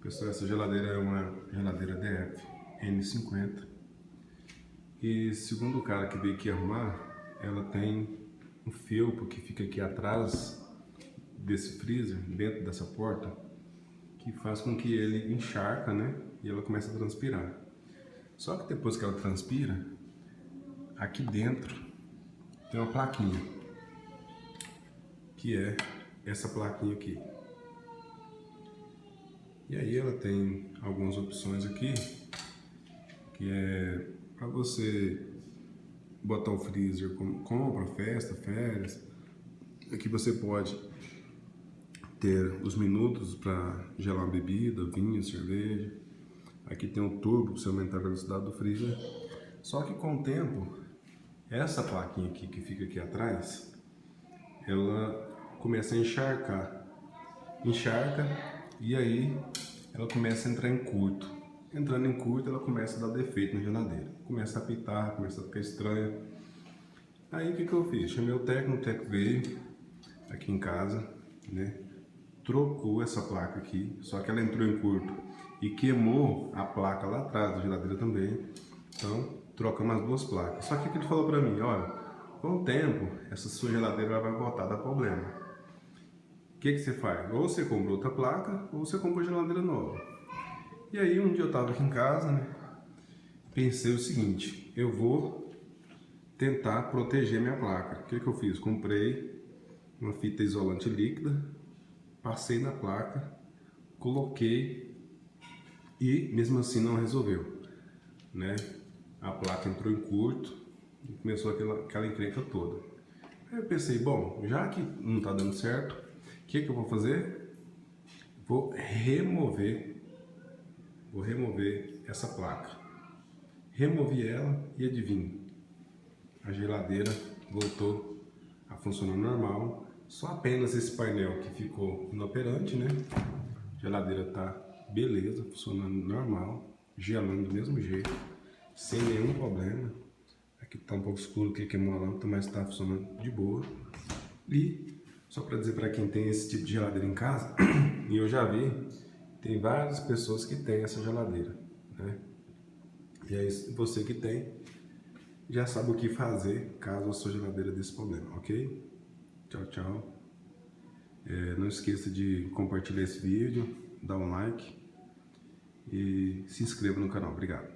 Pessoal, essa geladeira é uma geladeira DF N50 e segundo o cara que veio aqui arrumar, ela tem um felpo que fica aqui atrás desse freezer, dentro dessa porta, que faz com que ele encharca, né? E ela começa a transpirar. Só que depois que ela transpira, aqui dentro tem uma plaquinha, que é essa plaquinha aqui. E aí ela tem algumas opções aqui, que é para você botar o freezer como compra, festa, férias. Aqui você pode ter os minutos para gelar uma bebida, vinho, cerveja. Aqui tem um turbo para você aumentar a velocidade do freezer. Só que com o tempo, essa plaquinha aqui que fica aqui atrás, ela começa a encharcar. Encharca e aí ela começa a entrar em curto. Entrando em curto, ela começa a dar defeito na geladeira. Começa a apitar, começa a ficar estranha. Aí o que eu fiz? Chamei o técnico veio aqui em casa, né? Trocou essa placa aqui, só que ela entrou em curto e queimou a placa lá atrás da geladeira também. Então, trocamos as duas placas. Só que ele falou pra mim, olha, com o tempo, essa sua geladeira vai voltar a dar problema. O que você faz? Ou você compra outra placa, ou você compra uma geladeira nova. E aí, um dia eu tava aqui em casa, né? Pensei o seguinte, eu vou tentar proteger minha placa. O que eu fiz? Comprei uma fita isolante líquida, passei na placa, coloquei e mesmo assim não resolveu, né? A placa entrou em curto e começou aquela encrenca toda. Aí eu pensei, bom, já que não está dando certo, o que eu vou fazer? Vou remover essa placa. Removi ela e adivinha, a geladeira voltou a funcionar normal. Só apenas esse painel que ficou inoperante, né? A geladeira tá beleza, funcionando normal, gelando do mesmo jeito, sem nenhum problema. Aqui tá um pouco escuro que queimou a lâmpada, mas tá funcionando de boa. E só para dizer para quem tem esse tipo de geladeira em casa, e eu já vi, tem várias pessoas que têm essa geladeira, né? E aí você que tem, já sabe o que fazer caso a sua geladeira dê esse problema, ok? Tchau, tchau. Não esqueça de compartilhar esse vídeo, dar um like e se inscreva no canal. Obrigado.